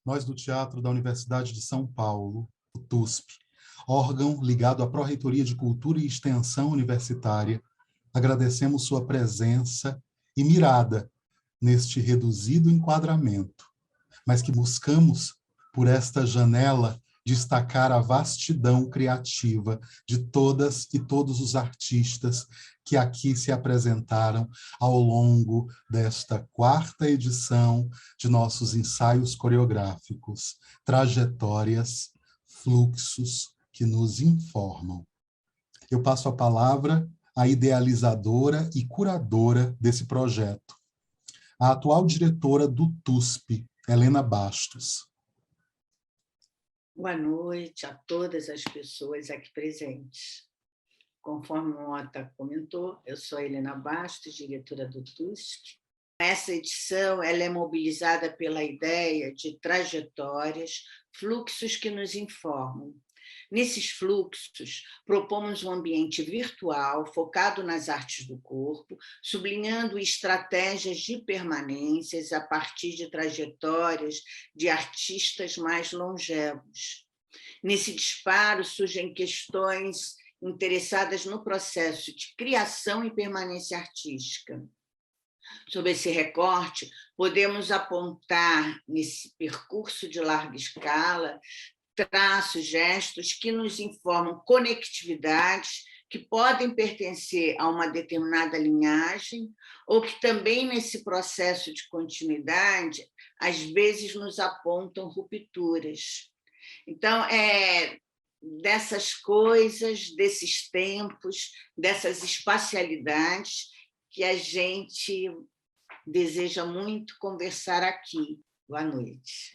Nós do Teatro da Universidade de São Paulo, o TUSP, órgão ligado à Pró-Reitoria de Cultura e Extensão Universitária, agradecemos sua presença e mirada neste reduzido enquadramento, mas que buscamos, por esta janela, destacar a vastidão criativa de todas e todos os artistas que aqui se apresentaram ao longo desta 4ª edição de nossos ensaios coreográficos, trajetórias, fluxos que nos informam. Eu passo a palavra à idealizadora e curadora desse projeto, a atual diretora do TUSP, Helena Bastos. Boa noite a todas as pessoas aqui presentes. Conforme o Mota comentou, eu sou a Helena Bastos, diretora do TUSP. Essa edição ela é mobilizada pela ideia de trajetórias, fluxos que nos informam. Nesses fluxos, propomos um ambiente virtual focado nas artes do corpo, sublinhando estratégias de permanências a partir de trajetórias de artistas mais longevos. Nesse disparo surgem questões interessadas no processo de criação e permanência artística. Sob esse recorte, podemos apontar, nesse percurso de larga escala, traços, gestos que nos informam conectividades que podem pertencer a uma determinada linhagem ou que também, nesse processo de continuidade, às vezes nos apontam rupturas. Então, dessas coisas, desses tempos, dessas espacialidades que a gente deseja muito conversar aqui. Boa noite.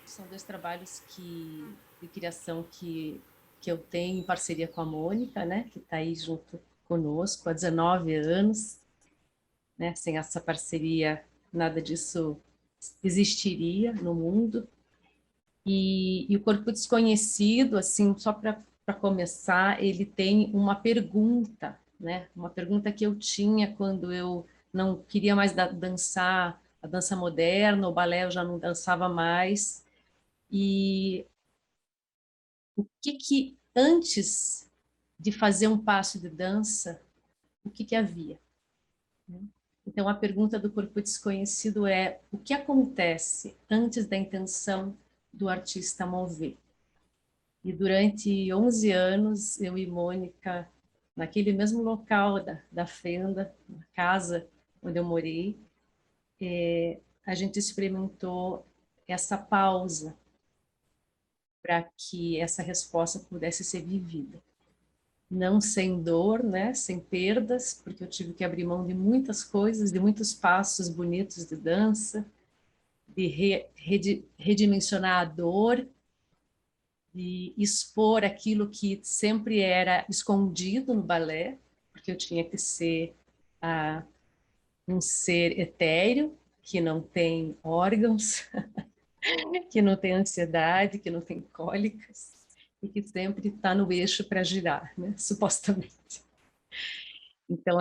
São 2 trabalhos de criação que eu tenho em parceria com a Mônica, né, que está aí junto conosco há 19 anos. Né? Sem essa parceria, nada disso existiria no mundo. E o Corpo Desconhecido, assim, só para começar, ele tem uma pergunta, né? Uma pergunta que eu tinha quando eu não queria mais dançar a dança moderna, o balé eu já não dançava mais. E o que antes de fazer um passo de dança, o que havia? Então, a pergunta do Corpo Desconhecido é: o que acontece antes da intenção do artista mover? E durante 11 anos, eu e Mônica, naquele mesmo local da Fenda, na casa onde eu morei, a gente experimentou essa pausa para que essa resposta pudesse ser vivida. Não sem dor, né? Sem perdas, porque eu tive que abrir mão de muitas coisas, de muitos passos bonitos de dança, de redimensionar a dor, de expor aquilo que sempre era escondido no balé, porque eu tinha que ser um ser etéreo, que não tem órgãos, que não tem ansiedade, que não tem cólicas, e que sempre está no eixo para girar, né? Supostamente. Então,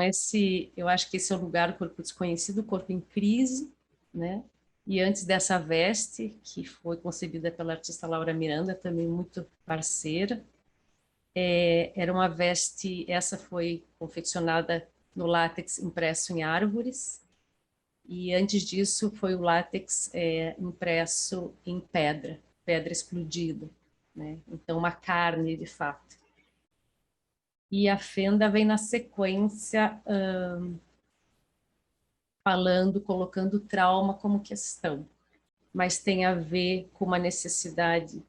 eu acho que esse é o lugar do Corpo Desconhecido, o corpo em crise, né? E antes dessa veste, que foi concebida pela artista Laura Miranda, também muito parceira, era uma veste, essa foi confeccionada no látex impresso em árvores, e antes disso foi o látex impresso em pedra explodida, né? Então uma carne de fato. E a fenda vem na sequência colocando trauma como questão, mas tem a ver com uma necessidade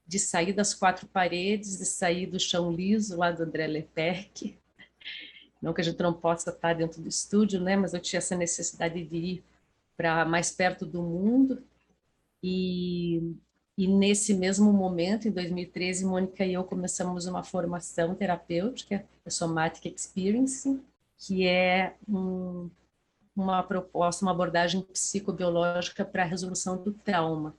de sair das quatro paredes, de sair do chão liso lá do André Lepec. Não que a gente não possa estar dentro do estúdio, né? Mas eu tinha essa necessidade de ir para mais perto do mundo. E nesse mesmo momento, em 2013, Mônica e eu começamos uma formação terapêutica, a Somatic Experiencing, que é uma proposta, uma abordagem psicobiológica para a resolução do trauma.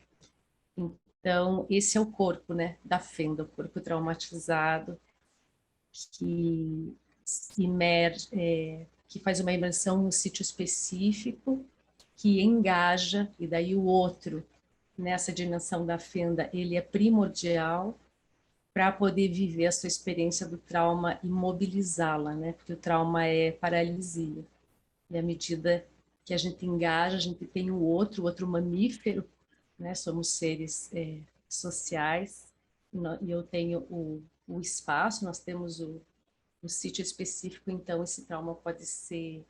Então, esse é o corpo, né, da fenda, o corpo traumatizado, que que faz uma imersão num sítio específico, que engaja, e daí o outro, nessa dimensão da fenda, ele é primordial para poder viver a sua experiência do trauma e mobilizá-la, né? Porque o trauma é paralisia. E à medida que a gente engaja, a gente tem o outro mamífero, né? Somos seres sociais, e eu tenho o espaço, nós temos o sítio específico, então esse trauma pode ser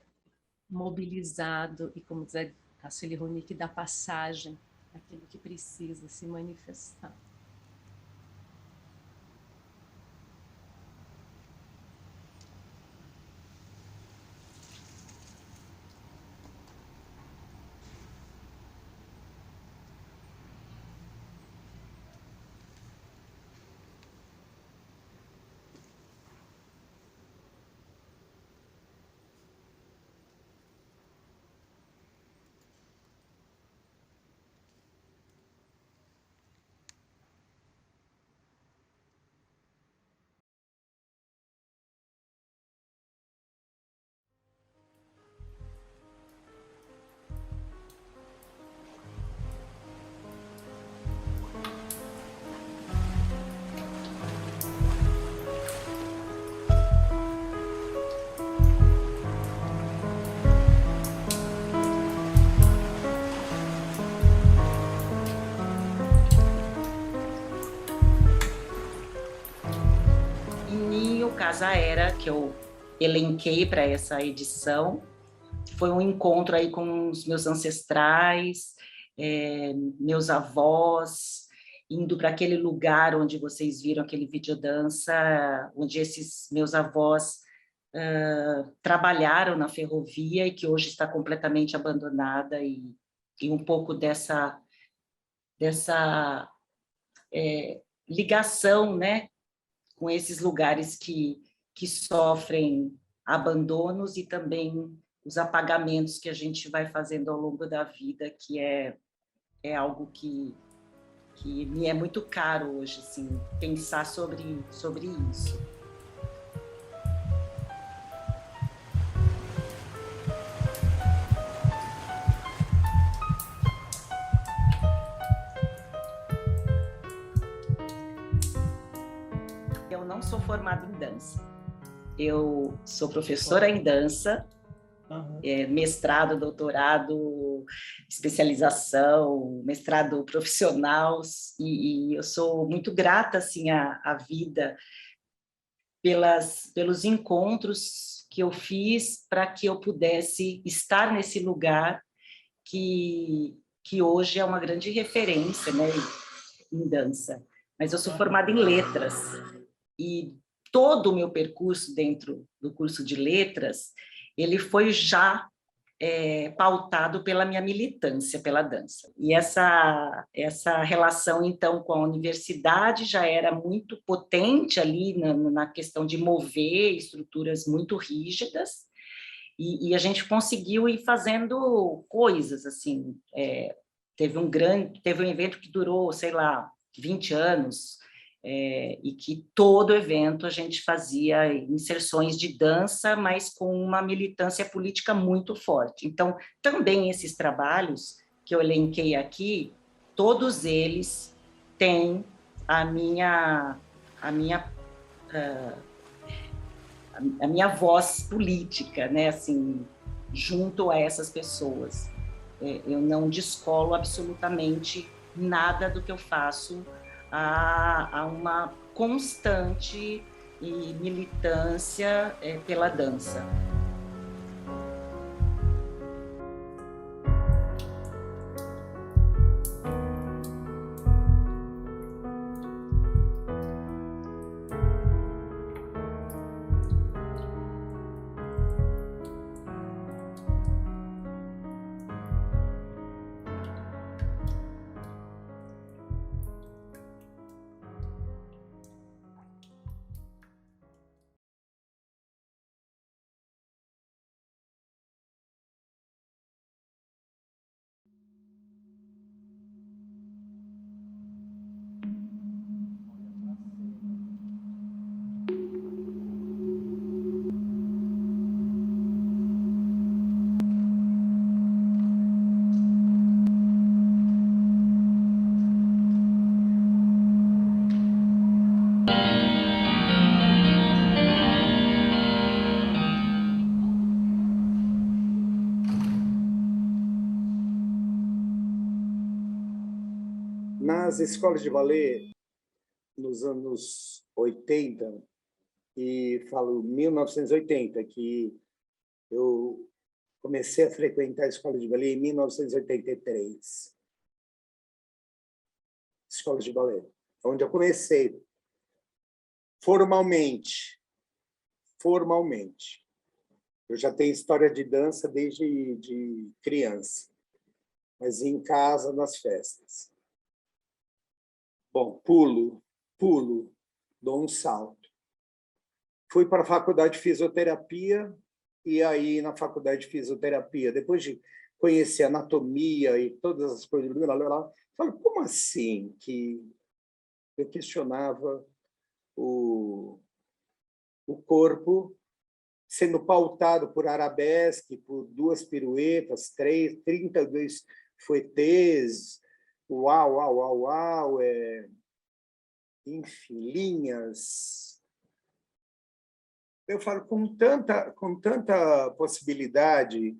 mobilizado e, como diz a Sueli Ronick, dá passagem àquilo que precisa se manifestar. Casa Era, que eu elenquei para essa edição, foi um encontro aí com os meus ancestrais, meus avós, indo para aquele lugar onde vocês viram aquele videodança, onde esses meus avós trabalharam na ferrovia e que hoje está completamente abandonada, e um pouco dessa ligação, né, com esses lugares que sofrem abandonos e também os apagamentos que a gente vai fazendo ao longo da vida, que é algo que me é muito caro hoje, assim, pensar sobre isso. Eu não sou formada em dança. Eu sou professora em dança, mestrado, doutorado, especialização, mestrado profissional, e eu sou muito grata assim, à vida pelos encontros que eu fiz para que eu pudesse estar nesse lugar que hoje é uma grande referência, né, em dança. Mas eu sou formada em letras, e todo o meu percurso dentro do curso de letras, ele foi já pautado pela minha militância pela dança. E essa relação, então, com a universidade já era muito potente ali na questão de mover estruturas muito rígidas, e a gente conseguiu ir fazendo coisas, assim, teve um evento que durou, sei lá, 20 anos, e que todo evento a gente fazia inserções de dança, mas com uma militância política muito forte. Então, também esses trabalhos que eu elenquei aqui, todos eles têm a minha a minha voz política, né? Assim, junto a essas pessoas. Eu não descolo absolutamente nada do que eu faço a uma constante militância pela dança. Nas escolas de ballet, nos anos 80, e falo 1980, que eu comecei a frequentar a escola de ballet em 1983. Escola de ballet, onde eu comecei formalmente. Eu já tenho história de dança desde criança, mas em casa, nas festas. Bom, pulo, dou um salto. Fui para a faculdade de fisioterapia, e aí, na faculdade de fisioterapia, depois de conhecer anatomia e todas as coisas, falei, como assim que eu questionava o corpo sendo pautado por arabesque, por 2 piruetas, 32 fouettes, uau, enfim, linhas. Eu falo, com tanta possibilidade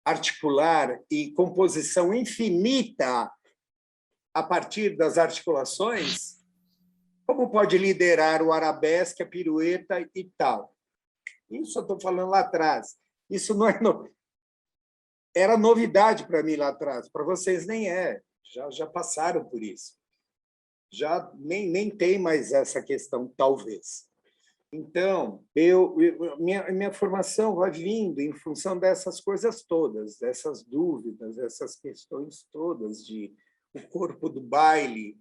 articular e composição infinita a partir das articulações, como pode liderar o arabesque, a pirueta e tal? Isso eu estou falando lá atrás. Isso não é era novidade para mim lá atrás, para vocês nem é. Já passaram por isso. Já nem tem mais essa questão, talvez. Então, minha formação vai vindo em função dessas coisas todas, dessas dúvidas, dessas questões todas de o corpo do baile,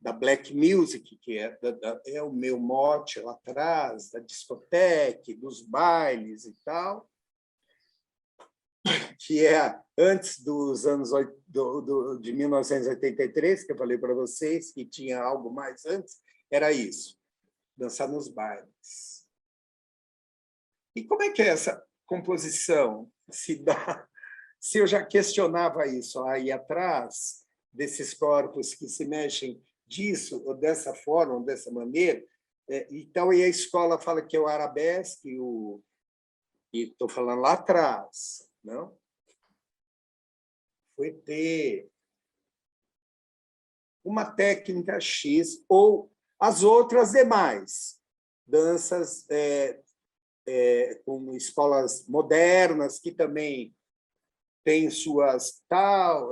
da black music, que é o meu mote lá atrás, da discoteca, dos bailes e tal, que é antes dos anos de 1983, que eu falei para vocês, que tinha algo mais antes, era isso, dançar nos bailes. E como é que é essa composição se dá? Se eu já questionava isso aí atrás, desses corpos que se mexem disso, ou dessa forma, ou dessa maneira, então, e a escola fala que é o arabesque, e estou falando lá atrás, não? Foi ter uma técnica X ou as outras demais danças com escolas modernas que também têm suas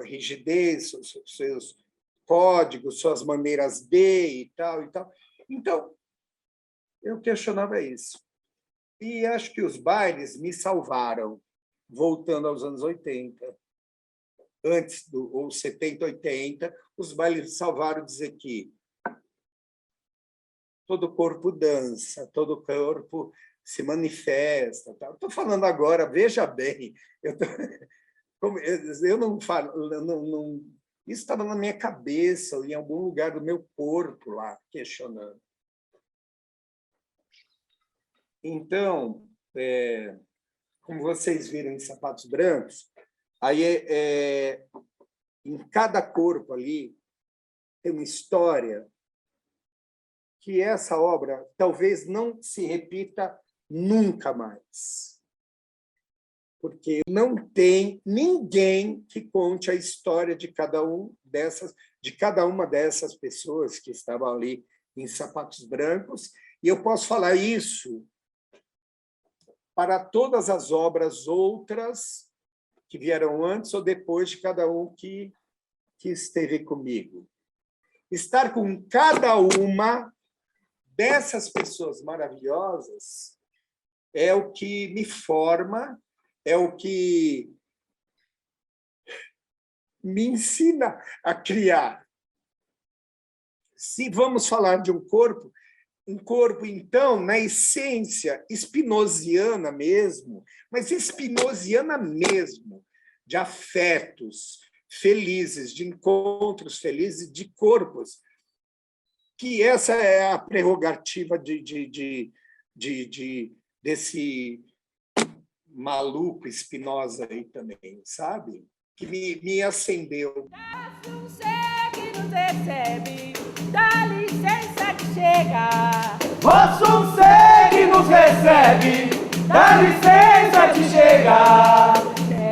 rigidez, seus códigos, suas maneiras de e tal. Então, eu questionava isso. E acho que os bailes me salvaram, voltando aos anos 80. Antes ou 70, 80, os bailes salvaram dizer que todo corpo dança, todo corpo se manifesta. Estou falando agora, veja bem, eu não falo, isso estava na minha cabeça, em algum lugar do meu corpo lá, questionando. Então, como vocês viram em Sapatos Brancos, aí em cada corpo ali tem uma história que essa obra talvez não se repita nunca mais. Porque não tem ninguém que conte a história de cada uma dessas pessoas que estavam ali em sapatos brancos. E eu posso falar isso para todas as obras outras que vieram antes ou depois de cada um que esteve comigo. Estar com cada uma dessas pessoas maravilhosas é o que me forma, é o que me ensina a criar. Se vamos falar de um corpo, então, na essência spinoziana mesmo, mas spinoziana mesmo, de afetos felizes, de encontros felizes, de corpos, que essa é a prerrogativa desse maluco Spinoza aí também, sabe? Que me acendeu. Que nos recebe, dá licença que chega. Vosso ser que nos recebe, dá licença que chega.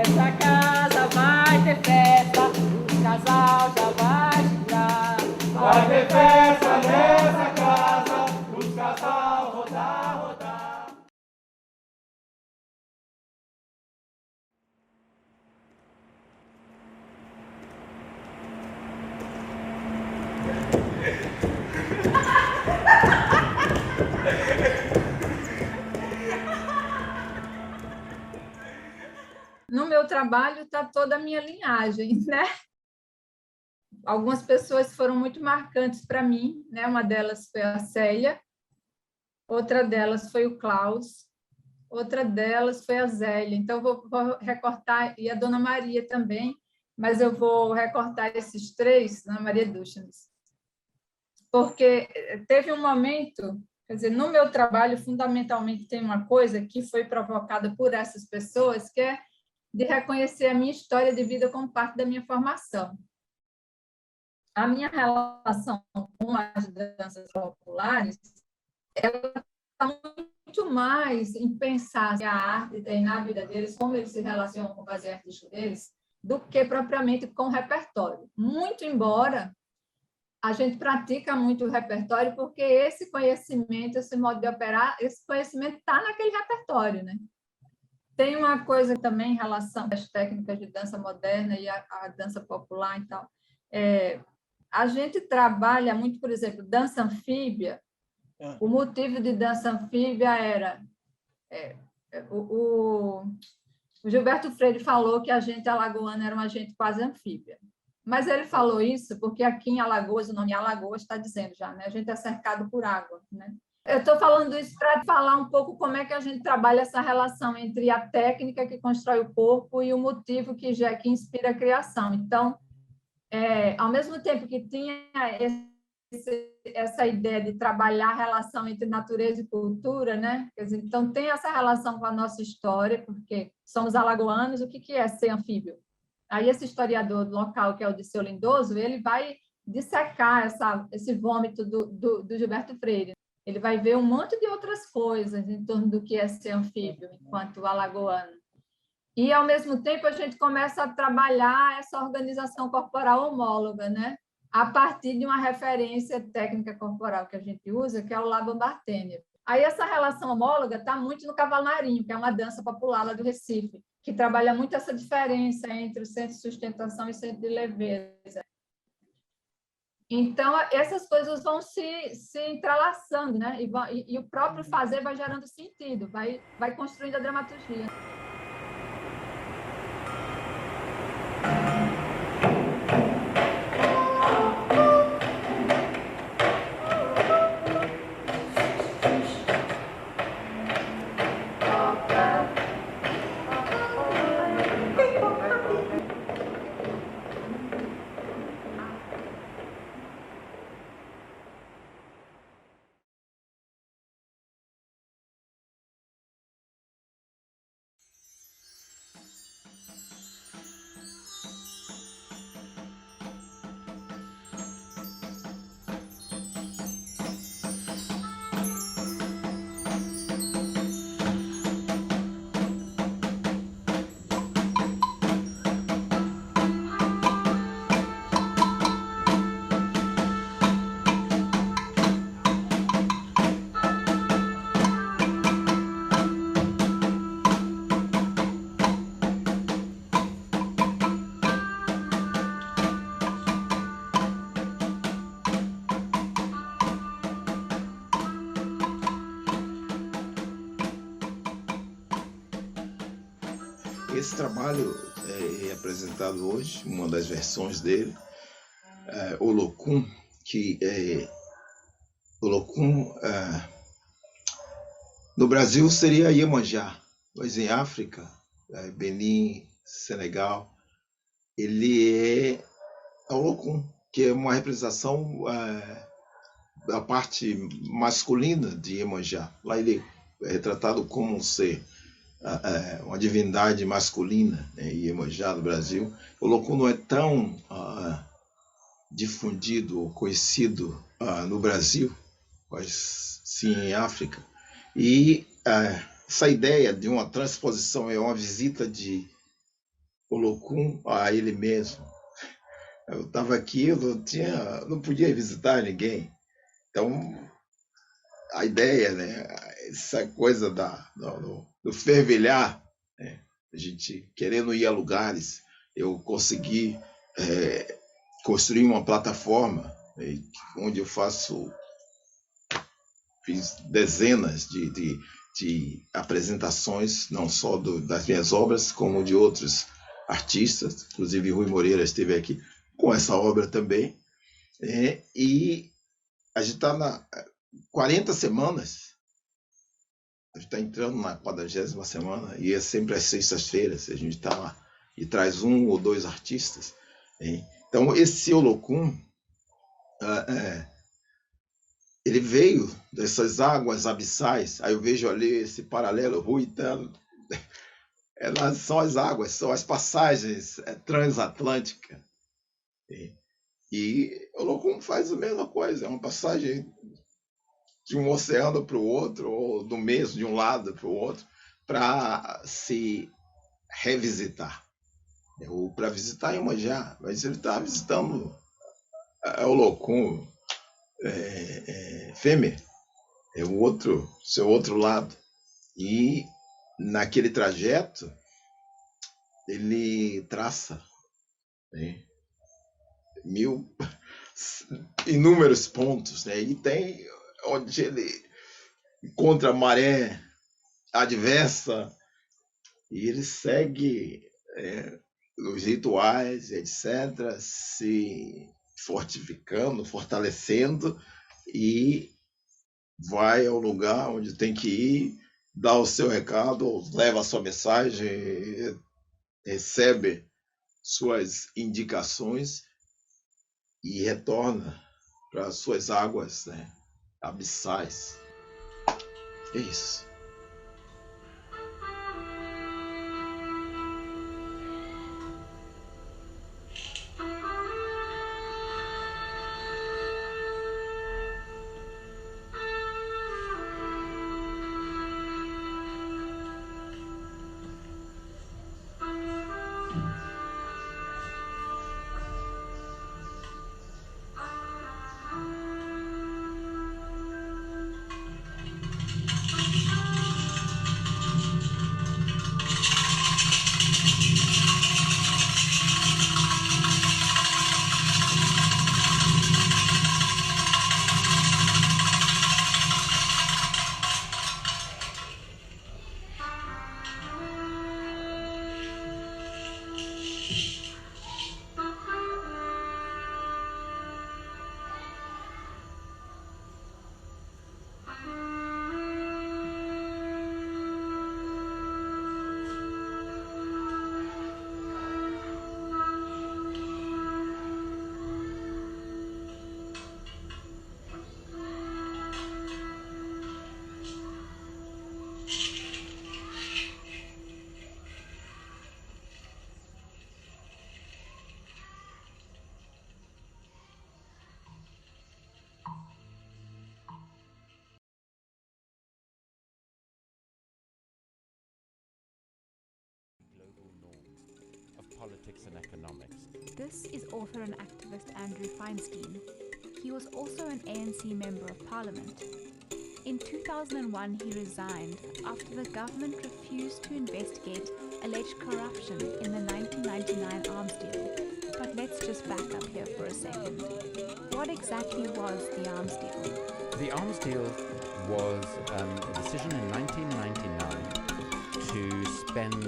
Essa casa vai ter festa, o casal já vai chegar. Vai ter festa nessa casa, os casal rodar, rodar. No meu trabalho está toda a minha linhagem, né? Algumas pessoas foram muito marcantes para mim, né? Uma delas foi a Célia, outra delas foi o Klaus, outra delas foi a Zélia. Então, vou recortar, e a Dona Maria também, mas eu vou recortar esses três, Dona Maria Duchens, porque teve um momento, quer dizer, no meu trabalho, fundamentalmente, tem uma coisa que foi provocada por essas pessoas, que é de reconhecer a minha história de vida como parte da minha formação. A minha relação com as danças populares, ela está muito mais em pensar a arte e na vida deles, como eles se relacionam com o fazer artístico deles, do que propriamente com o repertório. Muito embora a gente pratica muito o repertório, porque esse conhecimento, esse modo de operar, esse conhecimento está naquele repertório, né? Tem uma coisa também em relação às técnicas de dança moderna e a dança popular e tal. A gente trabalha muito, por exemplo, dança anfíbia. O motivo de dança anfíbia era... o Gilberto Freire falou que a gente alagoana era uma gente quase anfíbia. Mas ele falou isso porque aqui em Alagoas, o nome Alagoas está dizendo já, né? A gente é cercado por água, né? Eu estou falando isso para falar um pouco como é que a gente trabalha essa relação entre a técnica que constrói o corpo e o motivo que inspira a criação. Então, ao mesmo tempo que tinha essa ideia de trabalhar a relação entre natureza e cultura, né? Quer dizer, então, tem essa relação com a nossa história, porque somos alagoanos, o que é ser anfíbio? Aí, esse historiador local, que é o Disseu Lindoso, ele vai dissecar esse vômito do Gilberto Freire. Ele vai ver um monte de outras coisas em torno do que é ser anfíbio, enquanto alagoano. E, ao mesmo tempo, a gente começa a trabalhar essa organização corporal homóloga, né? A partir de uma referência técnica corporal que a gente usa, que é o Laban Bartender. Aí, essa relação homóloga está muito no cavalarinho, que é uma dança popular lá do Recife, que trabalha muito essa diferença entre o centro de sustentação e o centro de leveza. Então, essas coisas vão se entrelaçando, né? E o próprio fazer vai gerando sentido, vai construindo a dramaturgia. esse trabalho é apresentado hoje, uma das versões dele, Olokun, que Olokun no Brasil seria Iemanjá, mas em África, Benin, Senegal, ele é Olokun, que é uma representação da parte masculina de Iemanjá. Lá ele é retratado como um ser, uma divindade masculina, né, Iemanjá no Brasil. O Olokun não é tão difundido ou conhecido no Brasil, mas sim em África. E essa ideia de uma transposição é uma visita de Olokun a ele mesmo. Eu estava aqui, eu não podia visitar ninguém. Então, a ideia, né, essa coisa do fervilhar, né, a gente querendo ir a lugares, eu consegui construir uma plataforma, né, onde eu fiz dezenas de apresentações, não só das minhas obras, como de outros artistas, inclusive Rui Moreira esteve aqui com essa obra também, e a gente está 40 semanas, a gente está entrando na 40ª semana, e é sempre às sextas-feiras, a gente está lá e traz 1 ou 2 artistas. Então, esse Olokun, ele veio dessas águas abissais, aí eu vejo ali esse paralelo, Rui, são as águas, são as passagens transatlânticas. E o Olokun faz a mesma coisa, é uma passagem de um oceano para o outro, ou do mesmo, de um lado para o outro, para se revisitar. Ou para visitar Iemanjá, mas ele está visitando o Olokun fêmea, é o seu outro lado. E naquele trajeto, ele traça, né, inúmeros pontos, né? E tem onde ele encontra a maré adversa e ele segue os rituais, etc., se fortificando, fortalecendo, e vai ao lugar onde tem que ir, dá o seu recado, leva a sua mensagem, recebe suas indicações e retorna para as suas águas, né, abissais. É isso. Politics and economics. This is author and activist Andrew Feinstein. He was also an ANC Member of Parliament. In 2001, he resigned after the government refused to investigate alleged corruption in the 1999 arms deal. But let's just back up here for a second. What exactly was the arms deal? The arms deal was a decision in 1999 to spend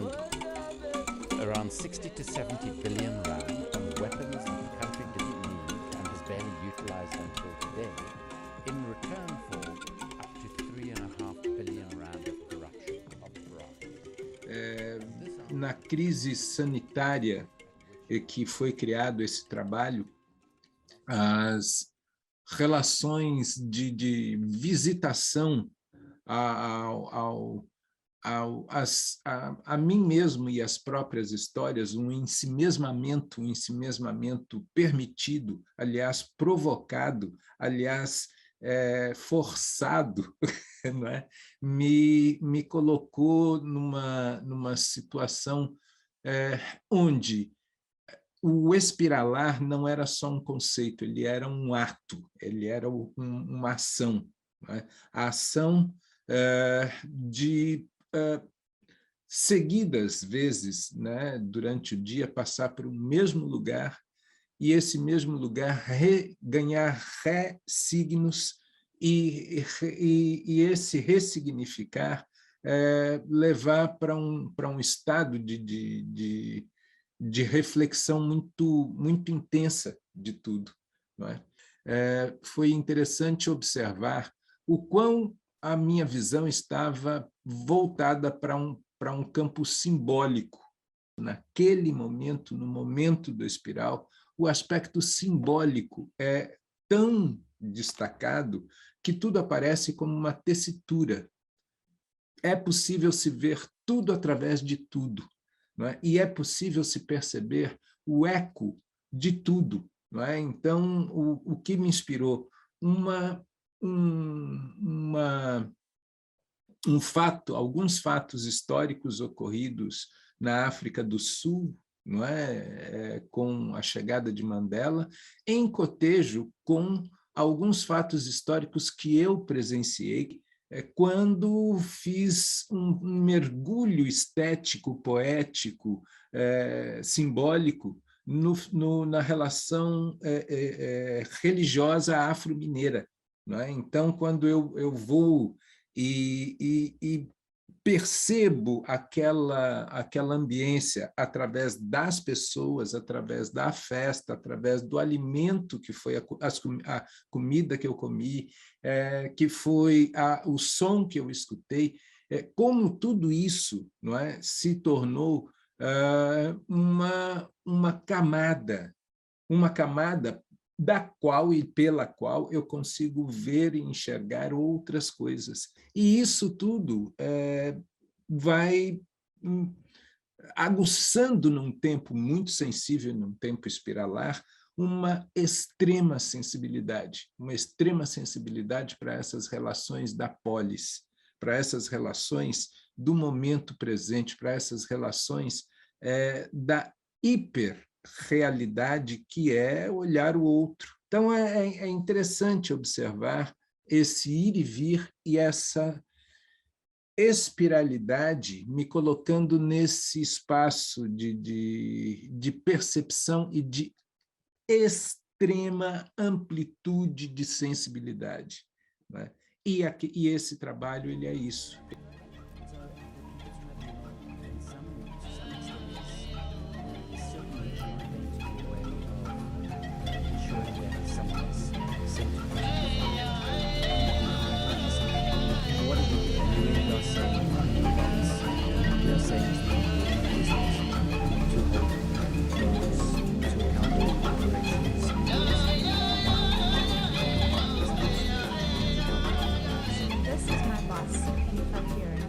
around 60 to 70 billion rand on weapons that the country didn't need and has barely utilized until today, in return for up to 3.5 billion rand of corruption of fraud. Na crise sanitária que foi criado esse trabalho, as relações de visitação a mim mesmo e as próprias histórias, um ensimismamento permitido, aliás, provocado, aliás, forçado, não é? me colocou numa situação onde o espiralar não era só um conceito, ele era um ato, ele era uma ação. Não é? A ação de seguidas vezes, né, durante o dia, passar por um mesmo lugar e esse mesmo lugar ganhar ressignos e esse ressignificar levar para um estado de reflexão muito intensa de tudo. Não é? Foi interessante observar o quão a minha visão estava voltada para um campo simbólico. Naquele momento, no momento do espiral, o aspecto simbólico é tão destacado que tudo aparece como uma tessitura. É possível se ver tudo através de tudo, não é? E é possível se perceber o eco de tudo. Não é? Então, o que me inspirou? Alguns fatos históricos ocorridos na África do Sul, não é? Com a chegada de Mandela, em cotejo com alguns fatos históricos que eu presenciei quando fiz um mergulho estético, poético, simbólico na relação religiosa afro-mineira. Não é? Então, quando eu vou e percebo aquela ambiência através das pessoas, através da festa, através do alimento que foi a comida que eu comi, que foi o som que eu escutei, como tudo isso, não é, se tornou uma camada da qual e pela qual eu consigo ver e enxergar outras coisas. E isso tudo vai aguçando num tempo muito sensível, num tempo espiralar, uma extrema sensibilidade para essas relações da polis, para essas relações do momento presente, para essas relações da hiperrealidade que é olhar o outro. Então, é interessante observar esse ir e vir e essa espiralidade me colocando nesse espaço de percepção e de extrema amplitude de sensibilidade. Né? E esse trabalho, ele é isso. This is my boss, Aoife Heron.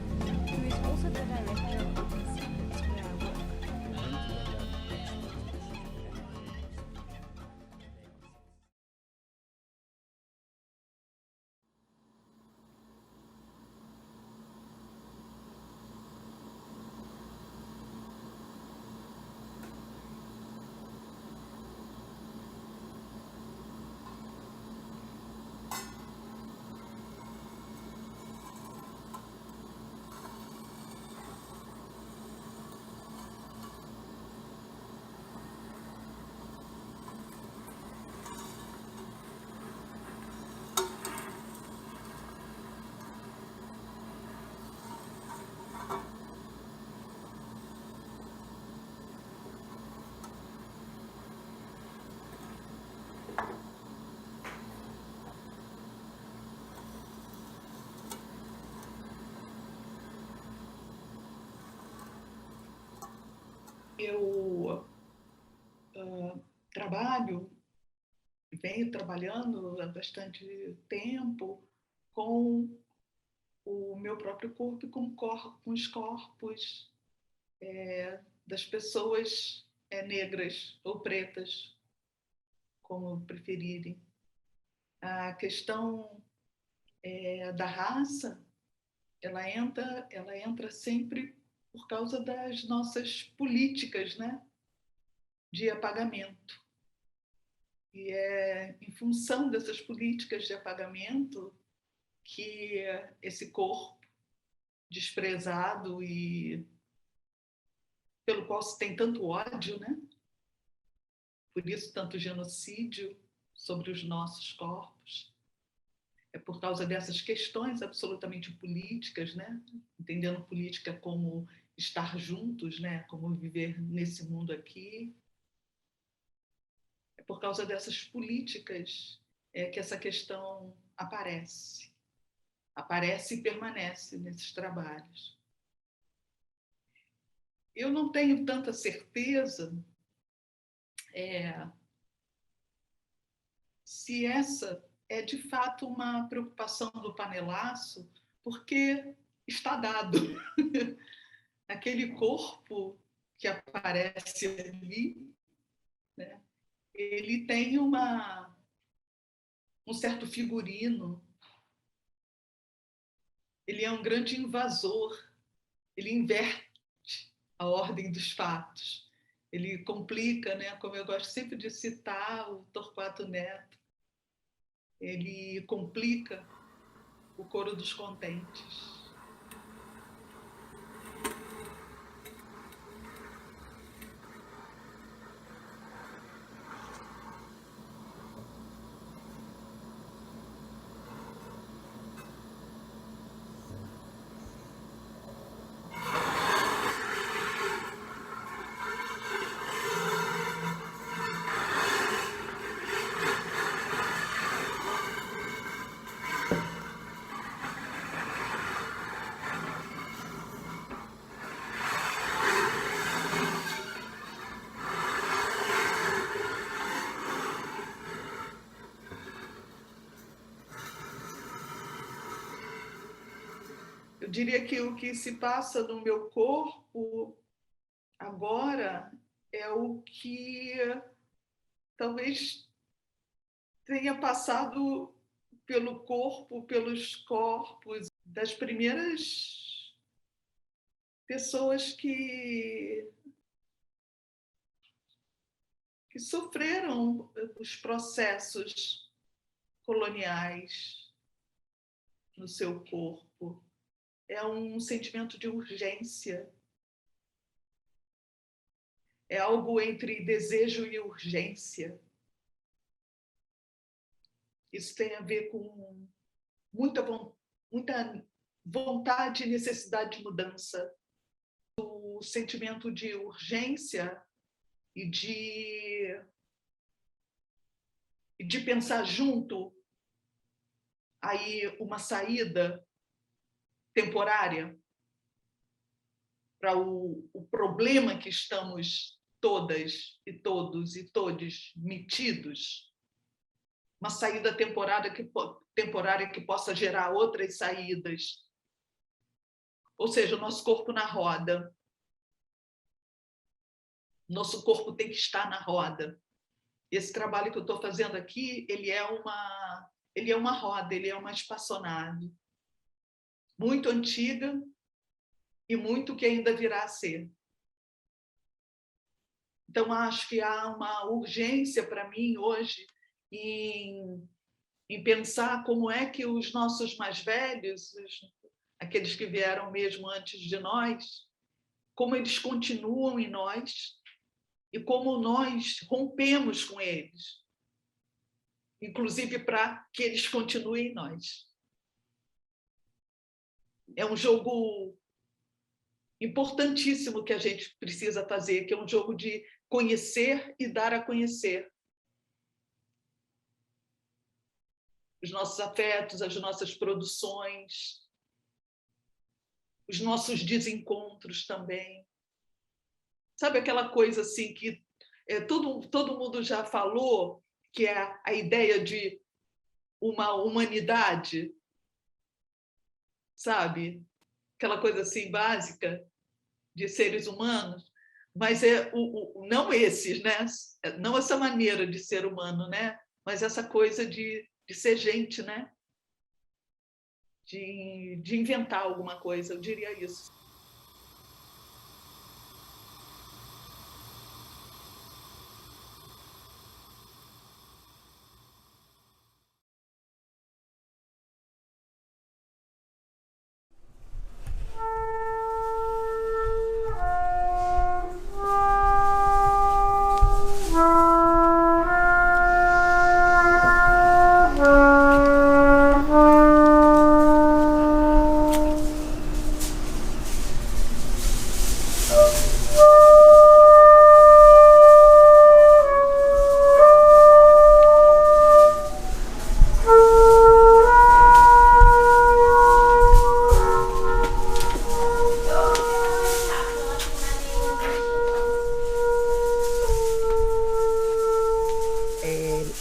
Eu venho trabalhando há bastante tempo com o meu próprio corpo e com os corpos das pessoas negras ou pretas, como preferirem. A questão da raça, ela entra sempre por causa das nossas políticas, né, de apagamento. E é em função dessas políticas de apagamento que esse corpo desprezado e pelo qual se tem tanto ódio, né? Por isso tanto genocídio sobre os nossos corpos. É por causa dessas questões absolutamente políticas, né? Entendendo política como estar juntos, né? Como viver nesse mundo aqui. É por causa dessas políticas que essa questão aparece e permanece nesses trabalhos. Eu não tenho tanta certeza se essa é de fato uma preocupação do panelaço, porque está dado. Aquele corpo que aparece ali, né, ele tem um certo figurino, ele é um grande invasor, ele inverte a ordem dos fatos, ele complica, né, como eu gosto sempre de citar o Torquato Neto, ele complica o coro dos contentes. Eu diria que o que se passa no meu corpo agora é o que talvez tenha passado pelo corpo, pelos corpos das primeiras pessoas que sofreram os processos coloniais no seu corpo. É um sentimento de urgência. É algo entre desejo e urgência. Isso tem a ver com muita vontade e necessidade de mudança. O sentimento de urgência e de pensar junto aí uma saída temporária para o problema que estamos todas e todos e todes metidos, uma saída temporária que possa gerar outras saídas. Ou seja, o nosso corpo na roda. Nosso corpo tem que estar na roda. Esse trabalho que eu estou fazendo aqui, ele é uma roda, ele é uma espaçonave. Muito antiga e muito que ainda virá a ser. Então, acho que há uma urgência para mim hoje em pensar como é que os nossos mais velhos, aqueles que vieram mesmo antes de nós, como eles continuam em nós e como nós rompemos com eles, inclusive para que eles continuem em nós. É um jogo importantíssimo que a gente precisa fazer, que é um jogo de conhecer e dar a conhecer os nossos afetos, as nossas produções, os nossos desencontros também. Sabe aquela coisa assim que todo mundo já falou, que é a ideia de uma humanidade, sabe? Aquela coisa assim básica de seres humanos, mas não esses, né? Não essa maneira de ser humano, né? Mas essa coisa de ser gente, né? De inventar alguma coisa, eu diria isso.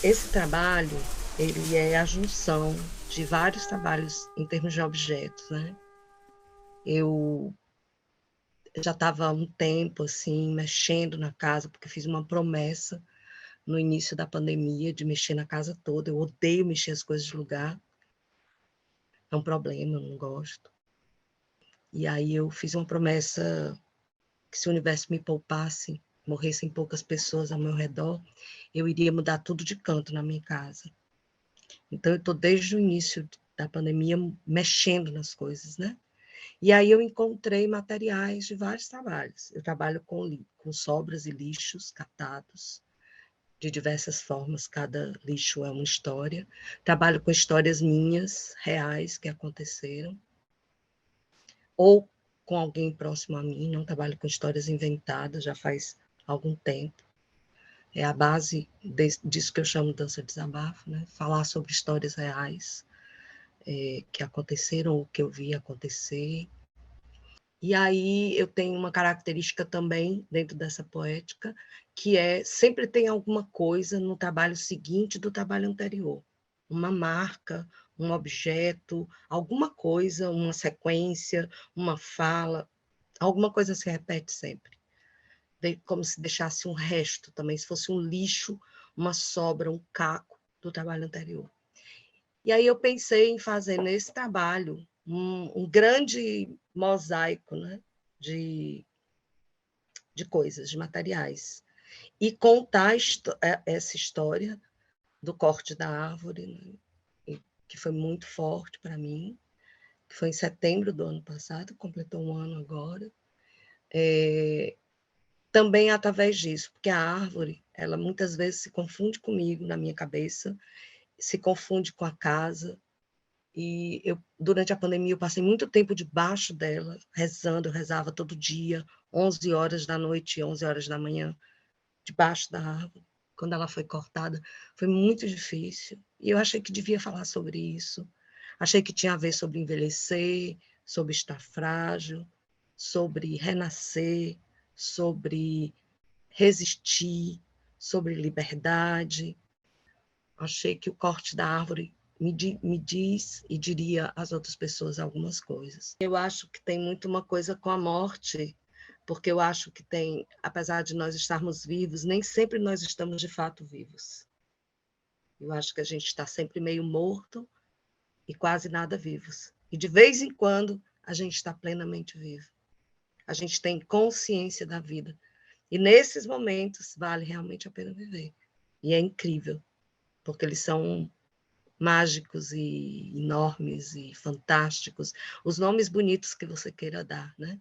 Esse trabalho, ele é a junção de vários trabalhos em termos de objetos, né? Eu já estava há um tempo, assim, mexendo na casa, porque fiz uma promessa no início da pandemia de mexer na casa toda. Eu odeio mexer as coisas de lugar. É um problema, eu não gosto. E aí eu fiz uma promessa que se o universo me poupasse, morressem poucas pessoas ao meu redor, eu iria mudar tudo de canto na minha casa. Então, eu estou desde o início da pandemia mexendo nas coisas, né? E aí eu encontrei materiais de vários trabalhos. Eu trabalho com sobras e lixos catados, de diversas formas, cada lixo é uma história. Trabalho com histórias minhas, reais, que aconteceram, ou com alguém próximo a mim, não trabalho com histórias inventadas, já faz algum tempo. É a base disso que eu chamo de dança de desabafo, né? Falar sobre histórias reais que aconteceram, ou que eu vi acontecer. E aí eu tenho uma característica também, dentro dessa poética, que sempre tem alguma coisa no trabalho seguinte do trabalho anterior. Uma marca, um objeto, alguma coisa, uma sequência, uma fala, alguma coisa se repete sempre. Como se deixasse um resto também, se fosse um lixo, uma sobra, um caco do trabalho anterior. E aí eu pensei em fazer nesse trabalho um grande mosaico, né, de coisas, de materiais, e contar essa história do corte da árvore, né, que foi muito forte para mim, que foi em setembro do ano passado, completou um ano agora, também através disso, porque a árvore, ela muitas vezes se confunde comigo na minha cabeça, se confunde com a casa, e durante a pandemia, eu passei muito tempo debaixo dela, rezando, eu rezava todo dia, 11 horas da noite, 11 horas da manhã, debaixo da árvore. Quando ela foi cortada, foi muito difícil. E eu achei que devia falar sobre isso. Achei que tinha a ver sobre envelhecer, sobre estar frágil, sobre renascer, sobre resistir, sobre liberdade. Achei que o corte da árvore me diz e diria às outras pessoas algumas coisas. Eu acho que tem muito uma coisa com a morte, porque eu acho que tem, apesar de nós estarmos vivos, nem sempre nós estamos de fato vivos. Eu acho que a gente está sempre meio morto e quase nada vivos. E de vez em quando a gente está plenamente vivo. A gente tem consciência da vida. E nesses momentos vale realmente a pena viver. E é incrível, porque eles são mágicos e enormes e fantásticos, os nomes bonitos que você queira dar, né?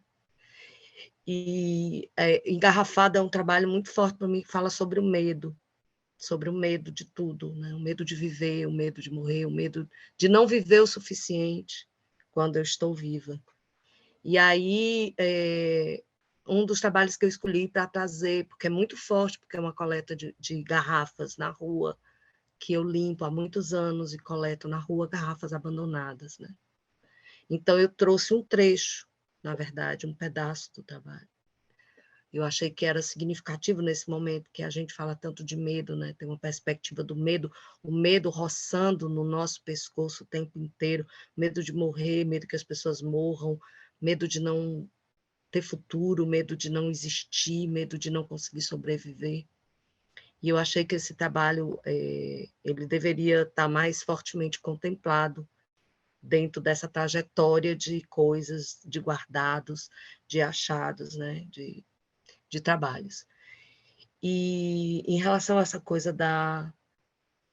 E Engarrafada é um trabalho muito forte para mim, que fala sobre o medo de tudo, né? O medo de viver, o medo de morrer, o medo de não viver o suficiente quando eu estou viva. E aí, um dos trabalhos que eu escolhi para trazer, porque é muito forte, porque é uma coleta de garrafas na rua, que eu limpo há muitos anos e coleto na rua garrafas abandonadas, né? Então, eu trouxe um trecho, na verdade, um pedaço do trabalho. Eu achei que era significativo nesse momento que a gente fala tanto de medo, né? Tem uma perspectiva do medo, o medo roçando no nosso pescoço o tempo inteiro, medo de morrer, medo que as pessoas morram, medo de não ter futuro, medo de não existir, medo de não conseguir sobreviver. E eu achei que esse trabalho ele deveria estar mais fortemente contemplado dentro dessa trajetória de coisas, de guardados, de achados, né? de trabalhos. E em relação a essa coisa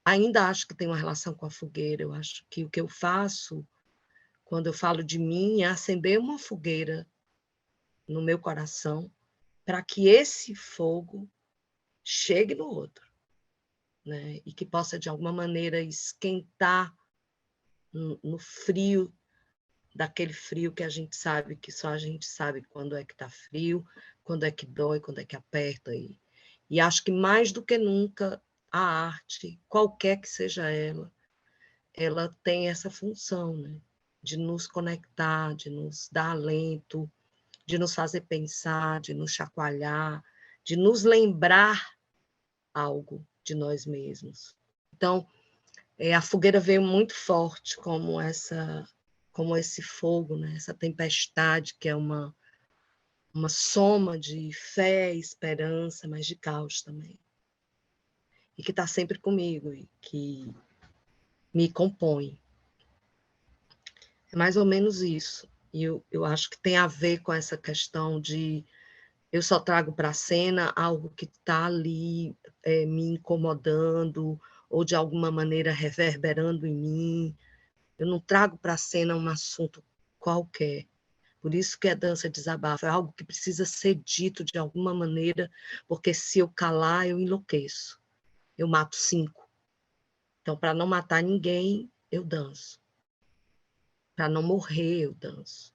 ainda acho que tem uma relação com a fogueira. Eu acho que o que eu faço quando eu falo de mim é acender uma fogueira no meu coração para que esse fogo chegue no outro, né? E que possa, de alguma maneira, esquentar no frio, daquele frio que a gente sabe, que só a gente sabe quando é que está frio, quando é que dói, quando é que aperta. E acho que mais do que nunca a arte, qualquer que seja ela tem essa função, né? De nos conectar, de nos dar alento, de nos fazer pensar, de nos chacoalhar, de nos lembrar algo de nós mesmos. Então, a fogueira veio muito forte como esse fogo, né? Essa tempestade que é uma soma de fé e esperança, mas de caos também. E que está sempre comigo e que me compõe. É mais ou menos isso. E eu acho que tem a ver com essa questão de eu só trago para a cena algo que está ali me incomodando ou de alguma maneira reverberando em mim. Eu não trago para a cena um assunto qualquer. Por isso que a dança desabafo é algo que precisa ser dito de alguma maneira, porque se eu calar, eu enlouqueço. Eu mato 5. Então, para não matar ninguém, eu danço. Para não morrer, eu danço.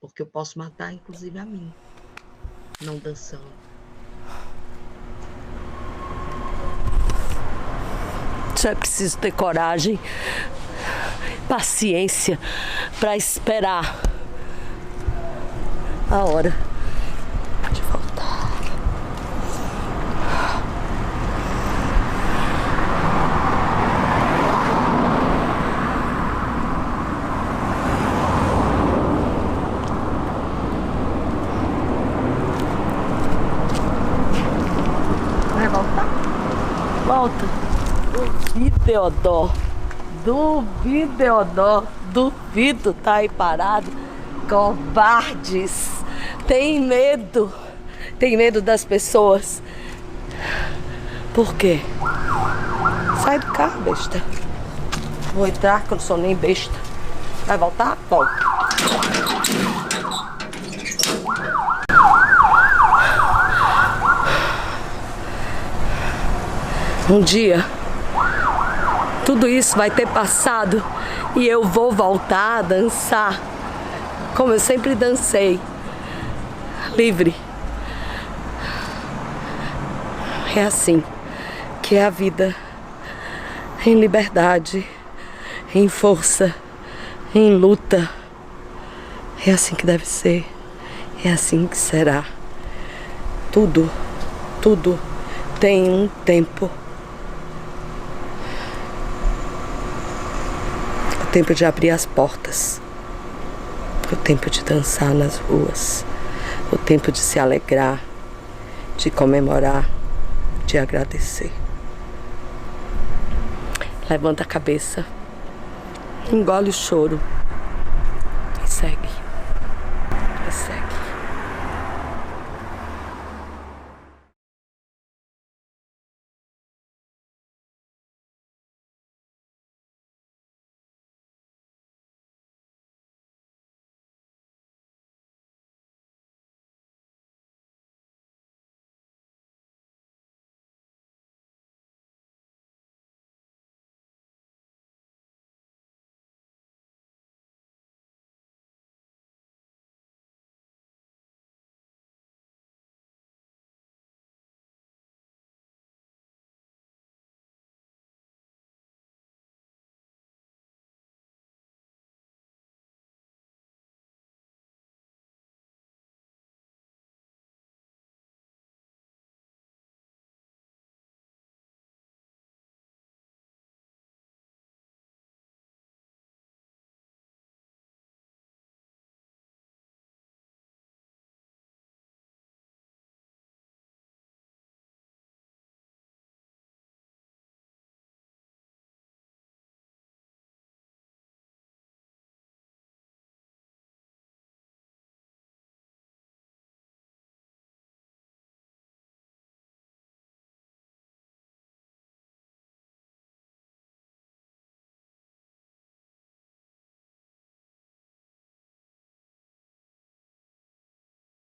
Porque eu posso matar, inclusive, a mim, não dançando. Só é preciso ter coragem, paciência para esperar a hora de voltar. Vai voltar? Volta. Duvido, Deodó, duvido, tá aí parado. Covardes, tem medo das pessoas. Por quê? Sai do carro, besta. Vou entrar, que eu não sou nem besta. Vai voltar? Volta. Um dia tudo isso vai ter passado e eu vou voltar a dançar como eu sempre dancei, livre. É assim que é a vida, em liberdade, em força, em luta. É assim que deve ser, é assim que será. Tudo tem um tempo. O tempo de abrir as portas, o tempo de dançar nas ruas, o tempo de se alegrar, de comemorar, de agradecer. Levanta a cabeça, engole o choro.